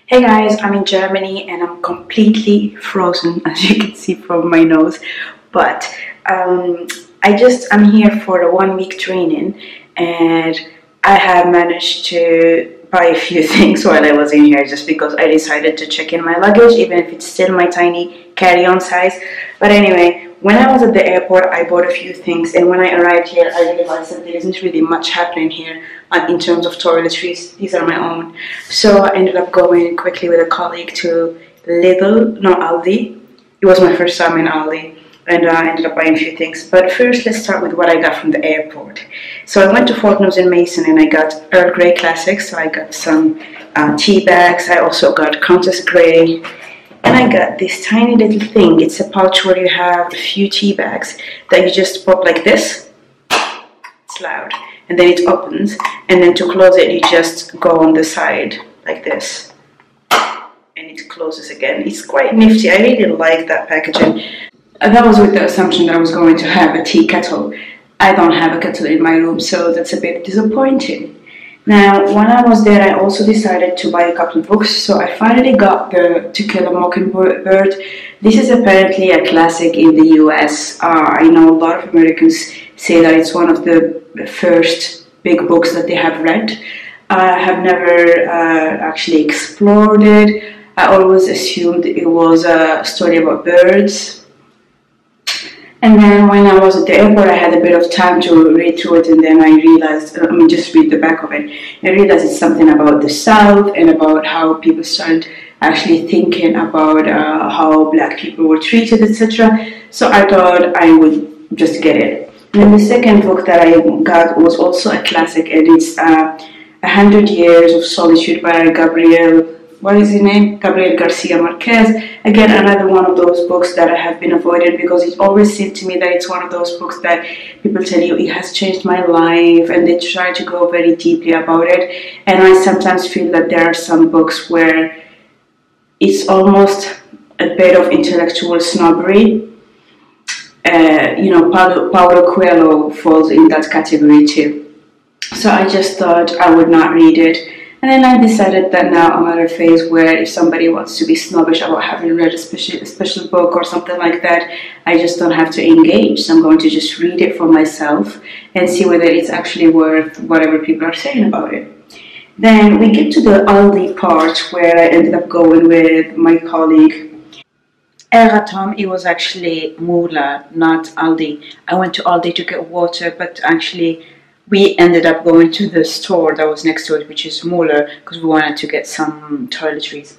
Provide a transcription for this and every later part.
Hey guys, I'm in Germany and I'm completely frozen as you can see from my nose, but I'm here for a 1 week training and I have managed to buy a few things while I was in here just because I decided to check in my luggage, even if it's still my tiny carry-on size. But anyway, when I was at the airport, I bought a few things, and when I arrived here, I realized that there isn't really much happening here in terms of toiletries. These are my own. So I ended up going quickly with a colleague to Aldi. It was my first time in Aldi, and I ended up buying a few things. But first, let's start with what I got from the airport. So I went to Fort Knox and Mason, and I got Earl Grey Classics. So I got some tea bags. I also got Countess Grey. And I got this tiny little thing. It's a pouch where you have a few tea bags that you just pop like this. It's loud. And then it opens. And then to close it, you just go on the side like this. And it closes again. It's quite nifty. I really like that packaging. That was with the assumption that I was going to have a tea kettle. I don't have a kettle in my room, so that's a bit disappointing. Now, when I was there, I also decided to buy a couple of books, so I finally got the To Kill a Mockingbird. This is apparently a classic in the US. I know a lot of Americans say that it's one of the first big books that they have read. I have never actually explored it. I always assumed it was a story about birds. And then when I was at the airport, I had a bit of time to read through it, and then I realized, just read the back of it. I realized it's something about the South and about how people started actually thinking about how black people were treated, etc. So I thought I would just get it. And then the second book that I got was also a classic, and it's 100 Years of Solitude by Gabriel Garcia Marquez. Again, another one of those books that I have been avoiding because it always seemed to me that it's one of those books that people tell you it has changed my life, and they try to go very deeply about it. And I sometimes feel that there are some books where it's almost a bit of intellectual snobbery. Paulo Coelho falls in that category too. So I just thought I would not read it. And then I decided that now I'm at a phase where if somebody wants to be snobbish about having read a special book or something like that, I just don't have to engage. So I'm going to just read it for myself and see whether it's actually worth whatever people are saying about it. Then we get to the Aldi part where I ended up going with my colleague. It was actually Mula, not Aldi. I went to Aldi to get water, but actually we ended up going to the store that was next to it, which is smaller, because we wanted to get some toiletries.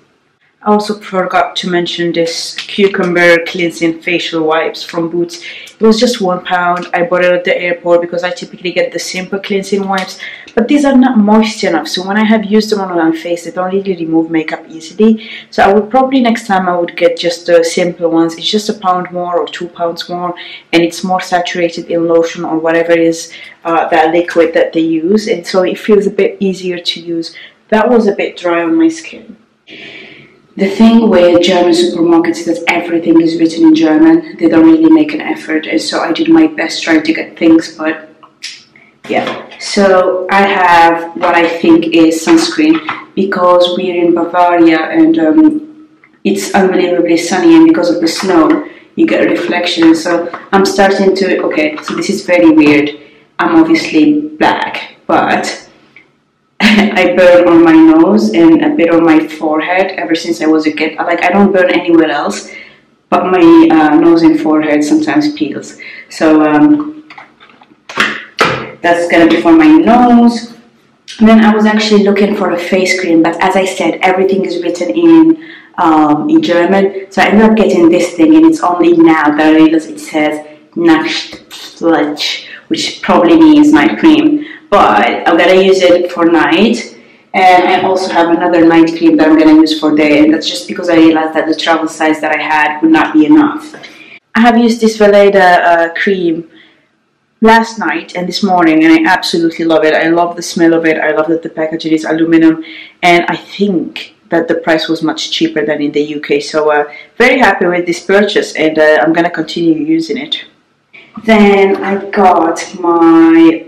I also forgot to mention this cucumber cleansing facial wipes from Boots. It was just £1. I bought it at the airport because I typically get the simple cleansing wipes, but these are not moist enough, so when I have used them on my face, they don't really remove makeup easily. So I would probably next time I would get just the simple ones. It's just £1 more or £2 more, and it's more saturated in lotion or whatever it is that liquid that they use, and so it feels a bit easier to use. That was a bit dry on my skin. The thing with German supermarkets is that everything is written in German. They don't really make an effort, and so I did my best trying to get things, but yeah. So I have what I think is sunscreen because we're in Bavaria and it's unbelievably sunny, and because of the snow you get a reflection. So I'm starting to, okay, so this is very weird. I'm obviously black, but I burn on my nose and a bit on my forehead ever since I was a kid. Like, I don't burn anywhere else, but my nose and forehead sometimes peels. So that's gonna be for my nose. And then I was actually looking for a face cream, but as I said, everything is written in German. So I ended up getting this thing, and it's only now that I realize it says Nachtfleisch, which probably means night cream. But I'm gonna use it for night, and I also have another night cream that I'm gonna use for day, and that's just because I realized that the travel size that I had would not be enough. I have used this Veleda cream last night and this morning, and I absolutely love it. I love the smell of it. I love that the packaging is aluminum, and I think that the price was much cheaper than in the UK. So very happy with this purchase, and I'm gonna continue using it. Then I got my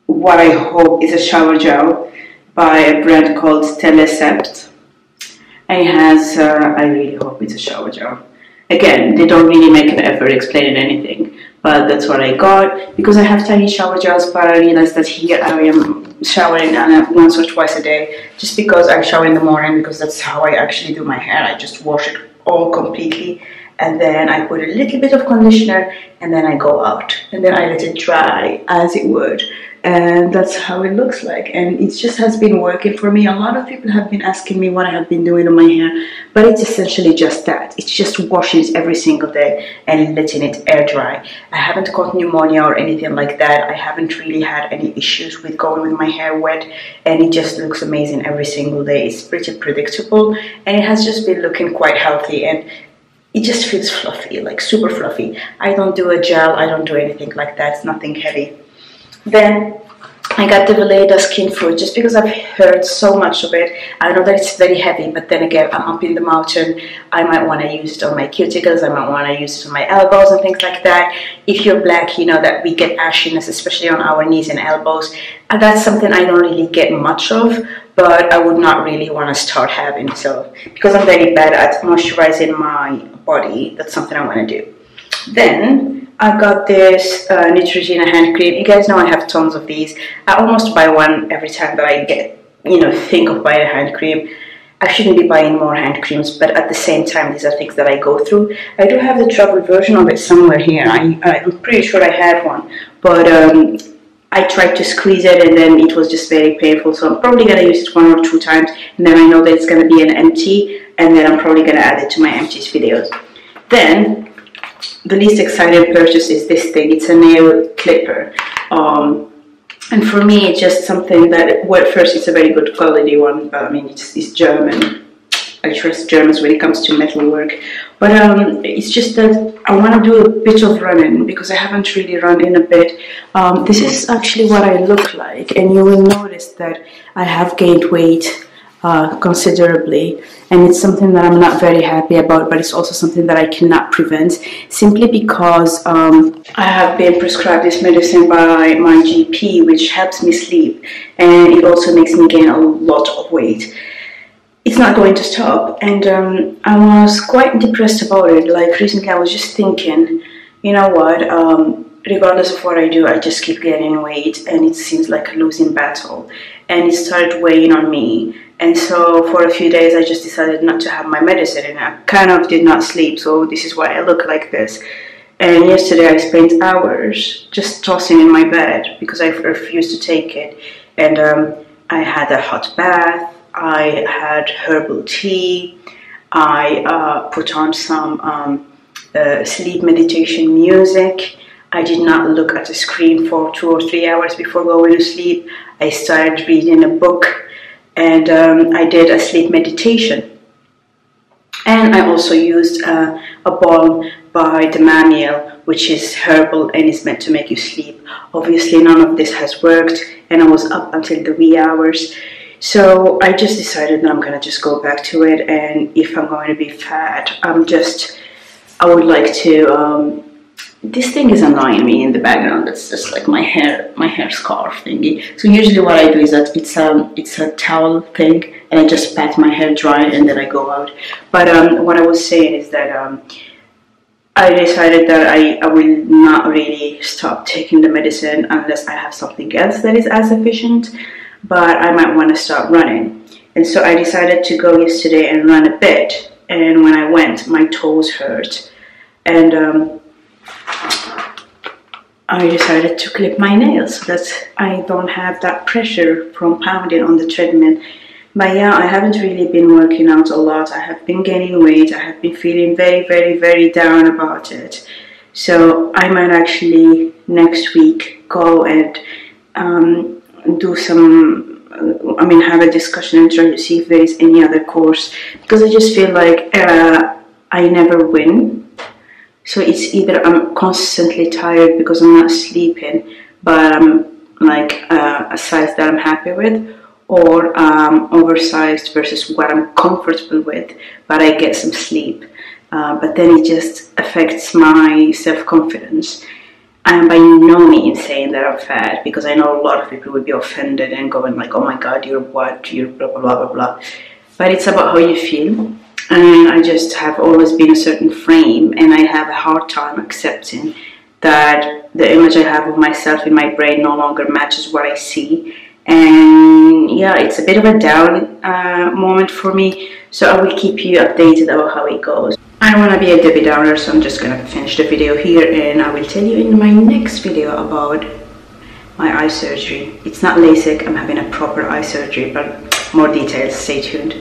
what I hope is a shower gel by a brand called Telecept. and it has, I really hope it's a shower gel. Again, they don't really make an effort explaining anything, but that's what I got. Because I have tiny shower gels, but I realized that here I am showering once or twice a day, just because I shower in the morning, because that's how I actually do my hair. I just wash it all completely, and then I put a little bit of conditioner, and then I go out, and then I let it dry as it would. And that's how it looks like, and it just has been working for me. A lot of people have been asking me what I have been doing on my hair, but it's essentially just that. It's just washing it every single day and letting it air dry. I haven't got pneumonia or anything like that. I haven't really had any issues with going with my hair wet, and it just looks amazing every single day. It's pretty predictable, and it has just been looking quite healthy, and it just feels fluffy, like super fluffy. I don't do a gel, I don't do anything like that. It's nothing heavy. Then I got the Veleda Skin Food just because I've heard so much of it. I know that it's very heavy, but then again, I'm up in the mountain. I might want to use it on my cuticles, I might want to use it on my elbows and things like that. If you're black, you know that we get ashiness, especially on our knees and elbows. And that's something I don't really get much of, but I would not really want to start having. So because I'm very bad at moisturizing my body, that's something I want to do. Then I got this Neutrogena hand cream. You guys know I have tons of these. I almost buy one every time that I think of buying a hand cream. I shouldn't be buying more hand creams, but at the same time, these are things that I go through. I do have the travel version of it somewhere here. I'm pretty sure I have one, but I tried to squeeze it, and then it was just very painful. So I'm probably gonna use it 1 or 2 times, and then I know that it's gonna be an empty, and then I'm probably gonna add it to my empties videos. Then the least exciting purchase is this thing. It's a nail clipper, and for me it's just something that, well, first it's a very good quality one, but I mean it's German. I trust Germans when it comes to metal work, but it's just that I want to do a bit of running because I haven't really run in a bit. This is actually what I look like, and you will notice that I have gained weight considerably, and it's something that I'm not very happy about, but it's also something that I cannot prevent, simply because I have been prescribed this medicine by my GP, which helps me sleep, and it also makes me gain a lot of weight. It's not going to stop, and I was quite depressed about it. Like recently I was just thinking, you know what, regardless of what I do, I just keep gaining weight, and it seems like a losing battle, and it started weighing on me. And so for a few days I just decided not to have my medicine, and I kind of did not sleep, so this is why I look like this. And yesterday I spent hours just tossing in my bed because I refused to take it. And I had a hot bath, I had herbal tea, I put on some sleep meditation music. I did not look at the screen for 2 or 3 hours before going to sleep. I started reading a book, and I did a sleep meditation. And I also used a balm by the Mamiel, which is herbal and is meant to make you sleep. Obviously none of this has worked, and I was up until the wee hours. So I just decided that I'm gonna just go back to it, and if I'm going to be fat, I would like to, this thing is annoying me in the background. It's just like my hair scarf thingy. So usually what I do is that it's a towel thing, and I just pat my hair dry and then I go out. But what I was saying is that I decided that I will not really stop taking the medicine unless I have something else that is as efficient, but I might want to start running. And so I decided to go yesterday and run a bit, and when I went, my toes hurt, and I decided to clip my nails so that I don't have that pressure from pounding on the treadmill. But yeah, I haven't really been working out a lot. I have been gaining weight. I have been feeling very, very, very down about it. So I might actually next week go and do some, have a discussion and try to see if there is any other course, because I just feel like I never win. So it's either I'm constantly tired because I'm not sleeping, but I'm like a size that I'm happy with, or oversized versus what I'm comfortable with, but I get some sleep. But then it just affects my self-confidence. I'm by no means saying that I'm fat, because I know a lot of people would be offended and going like, oh my god, you're what, you're blah blah blah blah blah. but it's about how you feel. And I just have always been a certain frame, and I have a hard time accepting that the image I have of myself in my brain no longer matches what I see. And yeah, it's a bit of a down moment for me, so I will keep you updated about how it goes. I don't want to be a Debbie Downer, so I'm just gonna finish the video here, and I will tell you in my next video about my eye surgery. It's not LASIK, I'm having a proper eye surgery, but more details, stay tuned.